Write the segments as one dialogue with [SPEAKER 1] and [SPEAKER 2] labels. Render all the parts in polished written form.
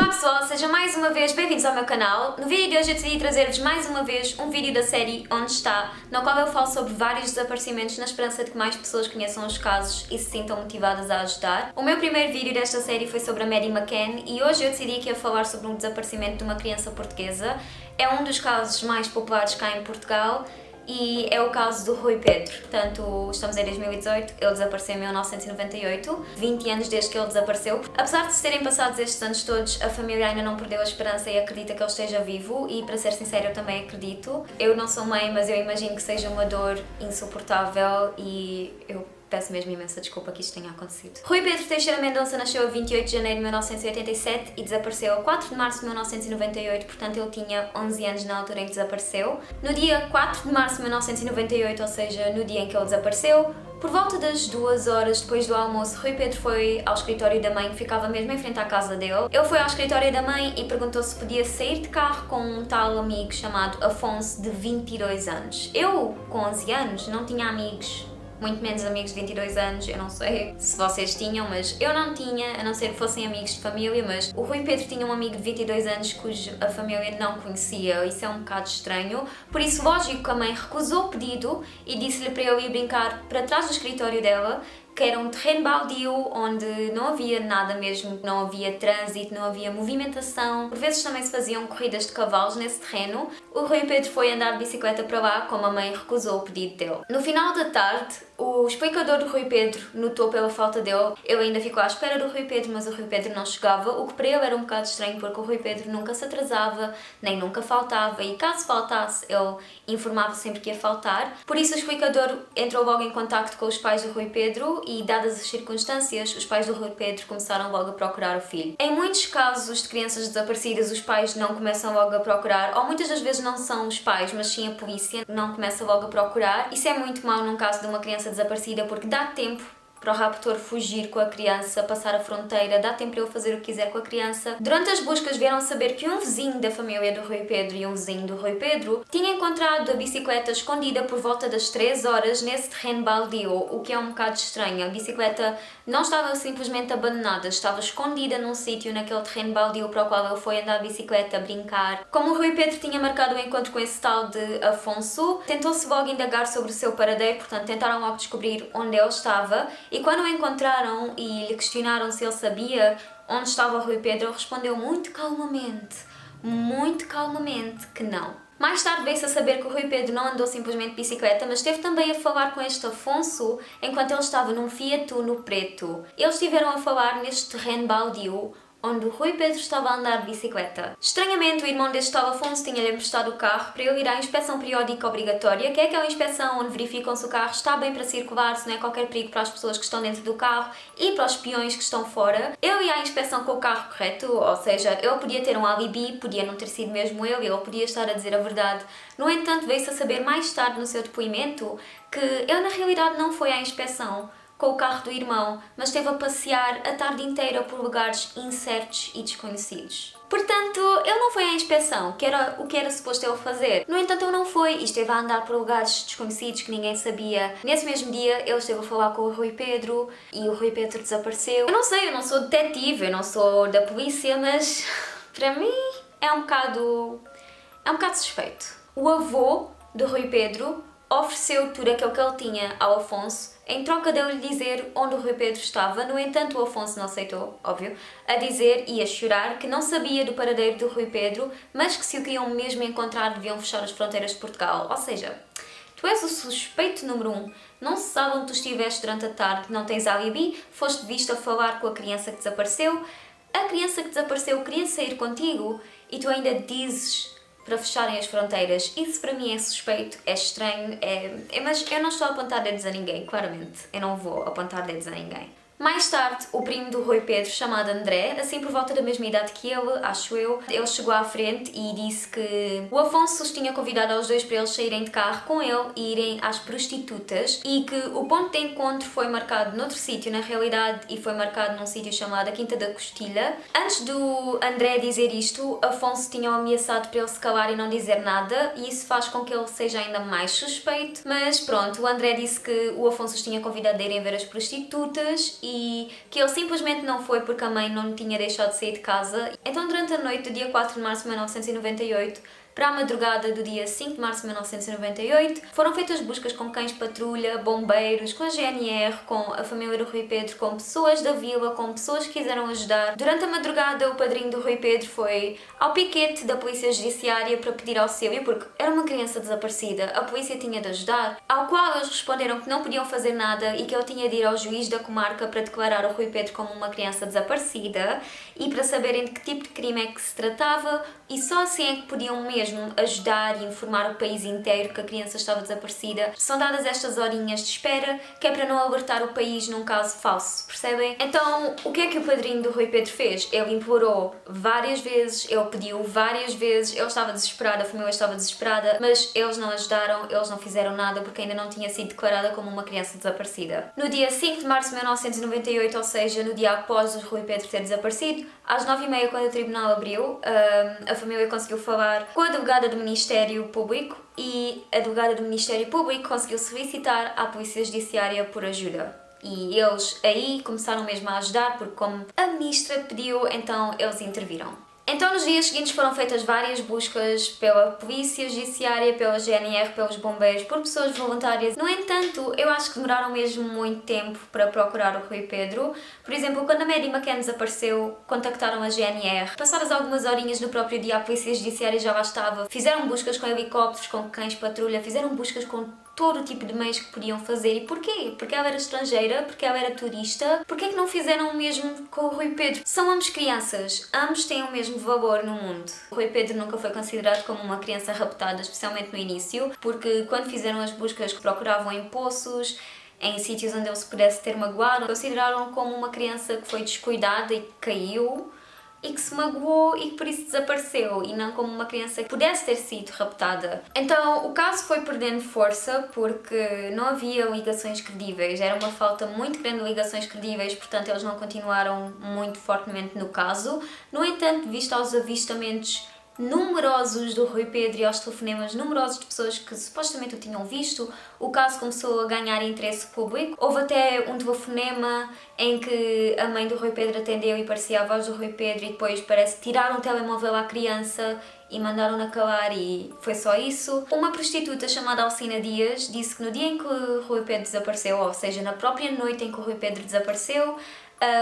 [SPEAKER 1] Olá pessoal, sejam mais uma vez bem-vindos ao meu canal. No vídeo de hoje eu decidi trazer-vos mais uma vez um vídeo da série Onde Está, no qual eu falo sobre vários desaparecimentos na esperança de que mais pessoas conheçam os casos e se sintam motivadas a ajudar. O meu primeiro vídeo desta série foi sobre a Maddie McCann e hoje eu decidi que ia falar sobre um desaparecimento de uma criança portuguesa. É um dos casos mais populares cá em Portugal e é o caso do Rui Pedro. Portanto, estamos em 2018, ele desapareceu em 1998, 20 anos desde que ele desapareceu. Apesar de se terem passado estes anos todos, a família ainda não perdeu a esperança e acredita que ele esteja vivo e, para ser sincera, eu também acredito. Eu não sou mãe, mas eu imagino que seja uma dor insuportável e eu peço mesmo imensa desculpa que isto tenha acontecido. Rui Pedro Teixeira Mendonça nasceu a 28 de janeiro de 1987 e desapareceu a 4 de março de 1998, portanto ele tinha 11 anos na altura em que desapareceu. No dia 4 de março de 1998, ou seja, no dia em que ele desapareceu, por volta das 2 horas depois do almoço, Rui Pedro foi ao escritório da mãe, que ficava mesmo em frente à casa dele. Ele foi ao escritório da mãe e perguntou se podia sair de carro com um tal amigo chamado Afonso, de 22 anos. Eu, com 11 anos, não tinha amigos, muito menos amigos de 22 anos, eu não sei se vocês tinham, mas eu não tinha, a não ser que fossem amigos de família, mas o Rui Pedro tinha um amigo de 22 anos cuja a família não conhecia, isso é um bocado estranho, por isso lógico que a mãe recusou o pedido e disse-lhe para eu ir brincar para trás do escritório dela, que era um terreno baldio onde não havia nada mesmo, não havia trânsito, não havia movimentação. Por vezes também se faziam corridas de cavalos nesse terreno. O Rui Pedro foi andar de bicicleta para lá, como a mãe recusou o pedido dele. No final da tarde, o explicador do Rui Pedro notou pela falta dele. Ele ainda ficou à espera do Rui Pedro, mas o Rui Pedro não chegava, o que para ele era um bocado estranho, porque o Rui Pedro nunca se atrasava, nem nunca faltava, e caso faltasse, ele informava sempre que ia faltar. Por isso o explicador entrou logo em contacto com os pais do Rui Pedro e, dadas as circunstâncias, os pais do Rui Pedro começaram logo a procurar o filho. Em muitos casos de crianças desaparecidas, os pais não começam logo a procurar, ou muitas das vezes não são os pais, mas sim a polícia, não começa logo a procurar. Isso é muito mau num caso de uma criança desaparecida, porque dá tempo para o raptor fugir com a criança, passar a fronteira, dá tempo para ele fazer o que quiser com a criança. Durante as buscas vieram saber que um vizinho da família do Rui Pedro e um vizinho do Rui Pedro tinha encontrado a bicicleta escondida por volta das 3 horas nesse terreno baldio, o que é um bocado estranho. A bicicleta não estava simplesmente abandonada, estava escondida num sítio naquele terreno baldio para o qual ele foi andar de bicicleta, brincar. Como o Rui Pedro tinha marcado o encontro com esse tal de Afonso, tentou-se logo indagar sobre o seu paradeiro, portanto tentaram logo descobrir onde ele estava. E quando o encontraram e lhe questionaram se ele sabia onde estava o Rui Pedro, ele respondeu muito calmamente que não. Mais tarde veio-se a saber que o Rui Pedro não andou simplesmente de bicicleta, mas esteve também a falar com este Afonso enquanto ele estava num Fiat Uno preto. Eles estiveram a falar neste terreno baldio onde o Rui Pedro estava a andar de bicicleta. Estranhamente, o irmão deste tal Afonso tinha-lhe emprestado o carro para ele ir à inspeção periódica obrigatória, que é aquela inspeção onde verificam se o carro está bem para circular, se não é qualquer perigo para as pessoas que estão dentro do carro e para os peões que estão fora. Ele ia à inspeção com o carro correto, ou seja, ele podia ter um alibi, podia não ter sido mesmo ele podia estar a dizer a verdade. No entanto, veio-se a saber mais tarde no seu depoimento que ele na realidade não foi à inspeção com o carro do irmão, mas esteve a passear a tarde inteira por lugares incertos e desconhecidos. Portanto, ele não foi à inspeção, que era o que era suposto ele fazer. No entanto, ele não foi e esteve a andar por lugares desconhecidos que ninguém sabia. Nesse mesmo dia, ele esteve a falar com o Rui Pedro e o Rui Pedro desapareceu. Eu não sei, eu não sou detetive, eu não sou da polícia, mas para mim é um bocado suspeito. O avô do Rui Pedro ofereceu tudo aquilo que ele tinha ao Afonso em troca de ele dizer onde o Rui Pedro estava. No entanto, o Afonso não aceitou, óbvio, a dizer e a chorar que não sabia do paradeiro do Rui Pedro, mas que se o queriam mesmo encontrar deviam fechar as fronteiras de Portugal. Ou seja, tu és o suspeito número 1, não se sabe onde tu estiveste durante a tarde, não tens alibi, foste visto a falar com a criança que desapareceu, a criança que desapareceu queria sair contigo e tu ainda dizes para fecharem as fronteiras. Isso para mim é suspeito, é estranho, mas eu não estou a apontar dedos a ninguém, claramente. Eu não vou apontar dedos a ninguém. Mais tarde, o primo do Rui Pedro, chamado André, assim por volta da mesma idade que ele, acho eu, ele chegou à frente e disse que o Afonso os tinha convidado aos dois para eles saírem de carro com ele e irem às prostitutas e que o ponto de encontro foi marcado noutro sítio, na realidade, e foi marcado num sítio chamado a Quinta da Costilha. Antes do André dizer isto, Afonso tinha ameaçado para ele se calar e não dizer nada e isso faz com que ele seja ainda mais suspeito, mas pronto, o André disse que o Afonso os tinha convidado a irem ver as prostitutas e que ele simplesmente não foi porque a mãe não tinha deixado de sair de casa. Então, durante a noite do dia 4 de março de 1998, para a madrugada do dia 5 de março de 1998, foram feitas buscas com cães patrulha, bombeiros, com a GNR, com a família do Rui Pedro, com pessoas da vila, com pessoas que quiseram ajudar. Durante a madrugada, o padrinho do Rui Pedro foi ao piquete da Polícia Judiciária para pedir auxílio, porque era uma criança desaparecida, a polícia tinha de ajudar, ao qual eles responderam que não podiam fazer nada e que ele tinha de ir ao juiz da comarca para declarar o Rui Pedro como uma criança desaparecida e para saberem de que tipo de crime é que se tratava, e só assim é que podiam mesmo ajudar e informar o país inteiro que a criança estava desaparecida. São dadas estas horinhas de espera, que é para não alertar o país num caso falso, percebem? Então, o que é que o padrinho do Rui Pedro fez? Ele implorou várias vezes, ele pediu várias vezes, ele estava desesperado, a família estava desesperada, mas eles não ajudaram, eles não fizeram nada porque ainda não tinha sido declarada como uma criança desaparecida. No dia 5 de março de 1998, ou seja, no dia após o Rui Pedro ter desaparecido, às 9h30, quando o tribunal abriu, a família conseguiu falar com a delegada do Ministério Público e a delegada do Ministério Público conseguiu solicitar à Polícia Judiciária por ajuda. E eles aí começaram mesmo a ajudar, porque como a ministra pediu, então eles interviram. Então, nos dias seguintes foram feitas várias buscas pela Polícia Judiciária, pela GNR, pelos bombeiros, por pessoas voluntárias. No entanto, eu acho que demoraram mesmo muito tempo para procurar o Rui Pedro. Por exemplo, quando a Maddie McCann desapareceu, contactaram a GNR. Passadas algumas horinhas no próprio dia, a Polícia Judiciária já lá estava. Fizeram buscas com helicópteros, com cães patrulha, fizeram buscas com todo o tipo de meios que podiam fazer. E porquê? Porque ela era estrangeira, porque ela era turista. Porquê é que não fizeram o mesmo com o Rui Pedro? São ambos crianças, ambos têm o mesmo valor no mundo. O Rui Pedro nunca foi considerado como uma criança raptada, especialmente no início, porque quando fizeram as buscas que procuravam em poços, em sítios onde ele se pudesse ter magoado, consideraram como uma criança que foi descuidada e que caiu e que se magoou e que por isso desapareceu, e não como uma criança que pudesse ter sido raptada. Então o caso foi perdendo força porque não havia ligações credíveis, era uma falta muito grande de ligações credíveis, portanto eles não continuaram muito fortemente no caso. No entanto, visto aos avistamentos numerosos do Rui Pedro e aos telefonemas numerosos de pessoas que supostamente o tinham visto, o caso começou a ganhar interesse público. Houve até um telefonema em que a mãe do Rui Pedro atendeu e parecia a voz do Rui Pedro, e depois parece que tiraram o telemóvel à criança e mandaram-na calar, e foi só isso. Uma prostituta chamada Alcina Dias disse que no dia em que o Rui Pedro desapareceu, ou seja, na própria noite em que o Rui Pedro desapareceu,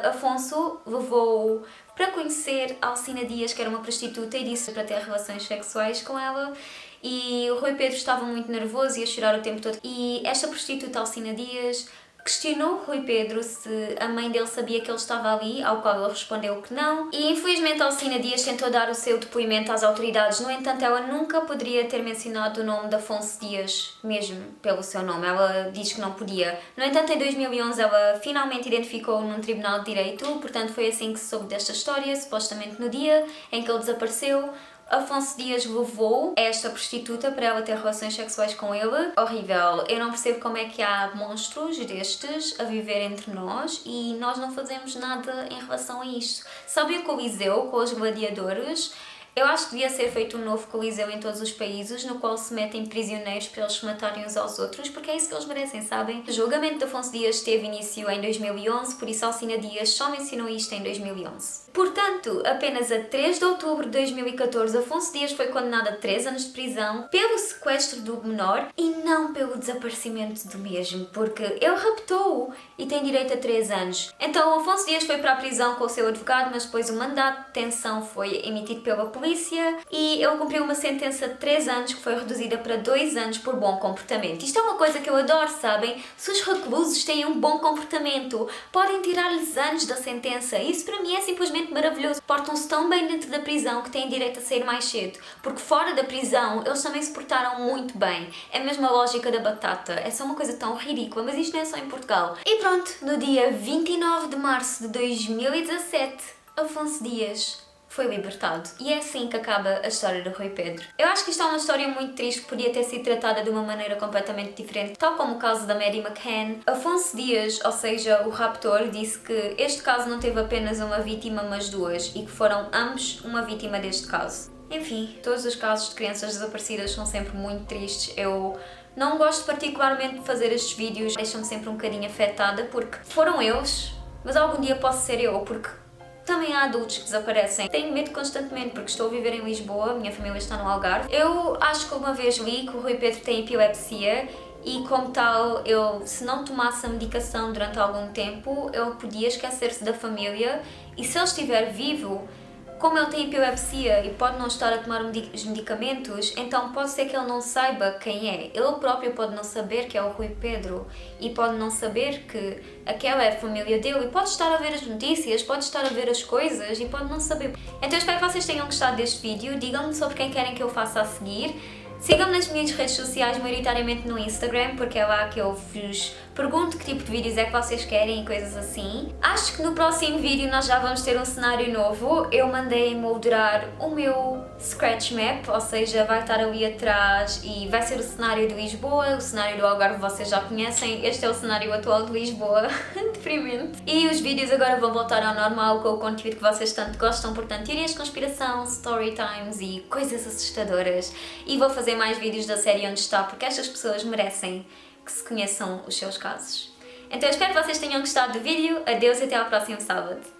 [SPEAKER 1] Afonso levou para conhecer a Alcina Dias, que era uma prostituta, e disse para ter relações sexuais com ela. E o Rui Pedro estava muito nervoso e a chorar o tempo todo. E esta prostituta, Alcina Dias, questionou o Rui Pedro se a mãe dele sabia que ele estava ali, ao qual ele respondeu que não. E infelizmente Alcina Dias tentou dar o seu depoimento às autoridades, no entanto ela nunca poderia ter mencionado o nome de Afonso Dias, mesmo pelo seu nome, ela diz que não podia. No entanto, em 2011 ela finalmente identificou-o num tribunal de direito, portanto foi assim que se soube desta história, supostamente no dia em que ele desapareceu. Afonso Dias levou esta prostituta para ela ter relações sexuais com ele. Horrível. Eu não percebo como é que há monstros destes a viver entre nós e nós não fazemos nada em relação a isto. Sabem o Coliseu com os gladiadores? Eu acho que devia ser feito um novo coliseu em todos os países, no qual se metem prisioneiros para eles se matarem uns aos outros, porque é isso que eles merecem, sabem? O julgamento de Afonso Dias teve início em 2011, por isso Alcina Dias só mencionou isto em 2011. Portanto, apenas a 3 de outubro de 2014, Afonso Dias foi condenado a 3 anos de prisão pelo sequestro do menor e não pelo desaparecimento do mesmo, porque ele raptou-o e tem direito a 3 anos. Então, Afonso Dias foi para a prisão com o seu advogado, mas depois o mandato de detenção foi emitido pela polícia e ele cumpriu uma sentença de 3 anos que foi reduzida para 2 anos por bom comportamento. Isto é uma coisa que eu adoro, sabem? Se os reclusos têm um bom comportamento, podem tirar-lhes anos da sentença. Isso para mim é simplesmente maravilhoso. Portam-se tão bem dentro da prisão que têm direito a sair mais cedo, porque fora da prisão eles também se portaram muito bem. É mesmo a lógica da batata. É só uma coisa tão ridícula, mas isto não é só em Portugal. E pronto, no dia 29 de março de 2017, Afonso Dias foi libertado. E é assim que acaba a história do Rui Pedro. Eu acho que isto é uma história muito triste que podia ter sido tratada de uma maneira completamente diferente, tal como o caso da Maddie McCann. Afonso Dias, ou seja, o raptor, disse que este caso não teve apenas uma vítima, mas 2, e que foram ambos uma vítima deste caso. Enfim, todos os casos de crianças desaparecidas são sempre muito tristes. Eu não gosto particularmente de fazer estes vídeos, deixam-me sempre um bocadinho afetada, porque foram eles mas algum dia posso ser eu, porque também há adultos que desaparecem. Tenho medo constantemente porque estou a viver em Lisboa, minha família está no Algarve. Eu acho que uma vez li que o Rui Pedro tem epilepsia e, como tal, se não tomasse a medicação durante algum tempo, ele podia esquecer-se da família e, se ele estiver vivo, como ele tem epilepsia e pode não estar a tomar os medicamentos, então pode ser que ele não saiba quem é. Ele próprio pode não saber que é o Rui Pedro e pode não saber que aquela é a família dele e pode estar a ver as notícias, pode estar a ver as coisas e pode não saber. Então espero que vocês tenham gostado deste vídeo, digam-me sobre quem querem que eu faça a seguir. Sigam-me nas minhas redes sociais, maioritariamente no Instagram, porque é lá que eu vos pergunto que tipo de vídeos é que vocês querem e coisas assim. Acho que no próximo vídeo nós já vamos ter um cenário novo. Eu mandei moldurar o meu scratch map, ou seja, vai estar ali atrás e vai ser o cenário de Lisboa, o cenário do Algarve vocês já conhecem, este é o cenário atual de Lisboa, deprimente. E os vídeos agora vão voltar ao normal com o conteúdo que vocês tanto gostam, portanto teorias de conspiração, story times e coisas assustadoras. E vou fazer mais vídeos da série Onde Está, porque estas pessoas merecem que se conheçam os seus casos. Então espero que vocês tenham gostado do vídeo, adeus e até ao próximo sábado.